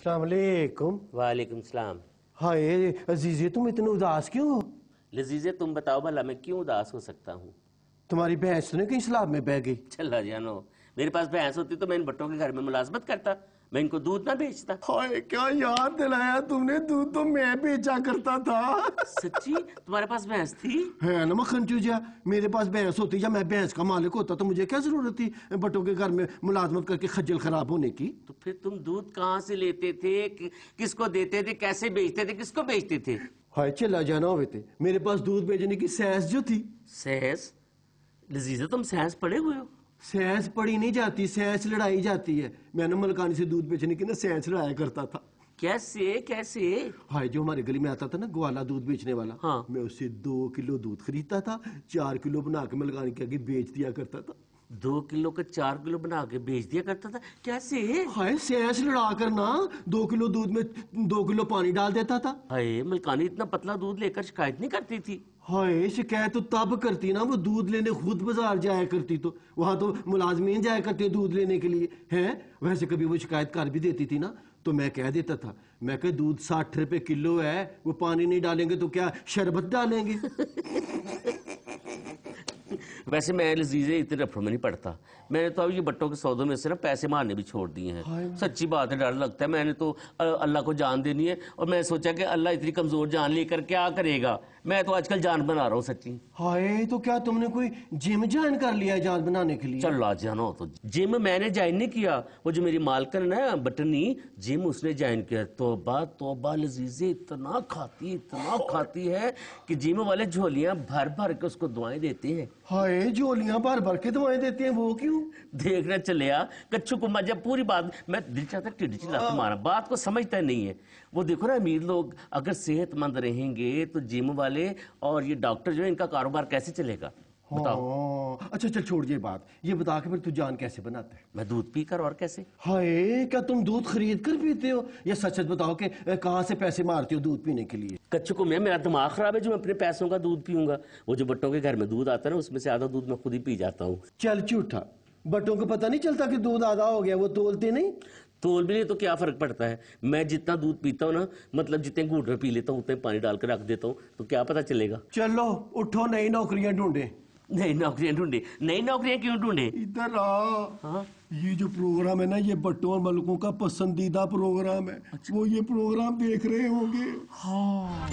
السلام علیکم۔ وعلیکم السلام۔ ہائے عزیزے، تم اتنے اداس کیوں ہو؟ لذیذے تم بتاؤ بھلا میں کیوں اداس ہو سکتا ہوں؟ تمہاری بھینس نے کہیں سیلاب میں بہ گئی؟ چلا جانو، میرے پاس بھینس ہوتی تو میں ان بٹوں کے گھر میں ملازمت کرتا، میں ان کو دودھ نہ بیچتا۔ ہائے کیا یاد دلایا تم نے، دودھ تو میں بیچا کرتا تھا۔ سچی؟ تمہارے پاس بھینس تھی؟ ہے نا مکھن چوجا، میرے پاس بھینس ہوتی یا میں بھینس کا مالک ہوتا تو مجھے کیا ضرورت تھی بٹوں کے گھر میں ملازمت کر کے خجل خراب ہونے کی؟ تو پھر تم دودھ کہاں سے لیتے تھے، کس کو دیتے تھے، کیسے بیچتے تھے، کس کو بیچتے تھے؟ ہائے چلا جانا ہوئے تھے، میرے پاس دودھ بیچنے کی سینس جو تھی۔ سینس؟ لذیذے تم سینس پڑھے ہوئے ہو؟ سینس پڑھی نہیں جاتی، سینس لڑائی جاتی ہے۔ میں نے ملکانی سے دودھ بیچنے کی نا سینس لڑایا کرتا تھا۔ کیسے کیسے؟ ہائے جو ہمارے گلی میں آتا تھا نا گوالا دودھ بیچنے والا، ہاں، میں اسے 2 کلو دودھ خریدتا تھا، 4 کلو بنا کے ملکانی کے آگے بیچ دیا کرتا تھا۔ 2 کلو کا 4 کلو بنا کے بیچ دیا کرتا تھا؟ کیسے؟ ہائے سینس لڑا کرنا، 2 کلو دودھ میں 2 کلو پانی ڈال دیتا تھا۔ ہائے ملکانی اتنا پتلا دودھ لے کر شکایت نہیں کرتی تھی؟ ہائے شکایت تو تب کرتی نا وہ دودھ لینے خود بازار جایا کرتی، تو وہاں تو ملازمین جایا کرتے دودھ لینے کے لیے ہیں۔ ویسے کبھی وہ شکایت کر بھی دیتی تھی نا تو میں کہہ دیتا تھا، میں کہ دودھ 60 روپے کلو ہے، وہ پانی نہیں ڈالیں گے تو کیا شربت ڈالیں گے؟ ویسے میں لذیذے اتنے رفڑ میں نہیں پڑتا، میں نے تو اب یہ بٹوں کے سودوں میں سے نا پیسے مارنے بھی چھوڑ دیے ہیں۔ سچی بات ہے، ڈر لگتا ہے، میں نے تو اللہ کو جان دینی ہے، اور میں سوچا کہ اللہ اتنی کمزور جان لے کر کیا کرے گا، میں تو آج کل جان بنا رہا ہوں سچی۔ ہائے تو کیا تم نے کوئی جم جوائن کر لیا ہے جان بنانے کے لیے؟ چل جانو، تو جم میں نے جوائن نہیں کیا، وہ جو میری مالکن ہے بٹنی جم اس نے جوائن کیا۔ توبہ توبہ لذیذے اتنا کھاتی ہے کہ جم والے جھولیاں بھر بھر کے اس کو دعائیں دیتے ہیں۔ ہائے جھولیاں بھر بھر کے دعائیں دیتے ہیں، وہ کیوں؟ دیکھنا چلیا کچھو کو جب پوری بات میں دل چاہتا ٹھڈ چلاتا مارا، بات کو سمجھتا نہیں ہے۔ وہ دیکھو نا امیر لوگ اگر صحت مند رہیں گے تو جم والے اور یہ ڈاکٹر جو ہے ان کا کاروبار کیسے چلے گا بتاؤ؟ اچھا چل چھوڑ یہ بات، یہ بتا کے پھر تو جان کیسے بناتا ہے؟ میں دودھ پی کر، اور کیسے؟ ہائے کیا تم دودھ خرید کر پیتے ہو، یا سچ سچ بتاؤ کہ کہاں سے پیسے مارتے ہو دودھ پینے کے لیے؟ کچھ کو میرا دماغ خراب ہے جو میں اپنے پیسوں کا دودھ پیوں گا؟ وہ جو بٹوں کے گھر میں دودھ آتا ہے نا اس میں سے آدھا دودھ میں خود ہی پی جاتا ہوں۔ چل جھوٹا، بٹوں کو پتہ نہیں چلتا کہ دودھ آدھا ہو گیا، وہ تولتے نہیں؟ تول بھی نہیں تو کیا فرق پڑتا ہے، میں جتنا دودھ پیتا ہوں نا، مطلب جتنے گھونٹ میں پی لیتا ہوں اتنے پانی ڈال کر رکھ دیتا ہوں، تو کیا پتا چلے گا؟ چلو اٹھو، نئی نوکریاں ڈھونڈیں۔ نئی نوکریاں ڈھونڈے؟ نئی نوکریاں کیوں ڈھونڈے؟ ادھر آ، یہ جو پروگرام ہے نا یہ بٹوں اور ملکوں کا پسندیدہ پروگرام ہے، وہ یہ پروگرام دیکھ رہے ہوں گے۔ ہاں